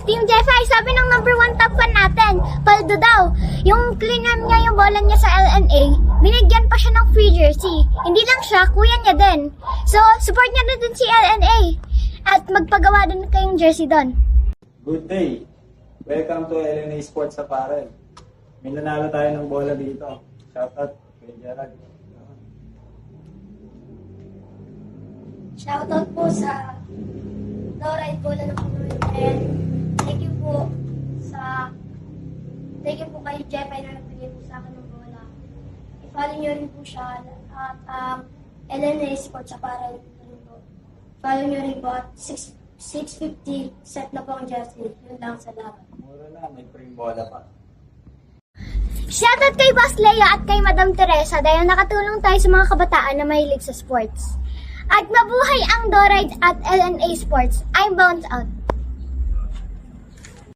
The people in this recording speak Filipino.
Team Jeffy, sabi ng number 1 top fan natin, Paldo daw. Yung cleanan niya yung bola niya sa LNA, binigyan pa siya ng free jersey. Hindi lang siya, kuya niya din. So, support niya na din si LNA. At magpagawa din kayong jersey doon. Good day! Welcome to LNA Sports sa Parel. May nanalo tayo ng bola dito. Shoutout kay Gerald. Shoutout po sa Dorite Bola ng Pinoy. And thank you po kay Jeffy na nagbigay po sa akin ng bola. I-follow nyo rin po siya at LNA Sports sa Parel. Follow nyo rin po at 650 set na po ang jersey. Yun lang, salamat. Mura na, may free bola pa. Shoutout kay Boss Lea at kay Madam Teresa dahil nakatulong tayo sa mga kabataan na mahilig sa sports. At mabuhay ang Dorite at LNA Sports. I'm Bounce Out.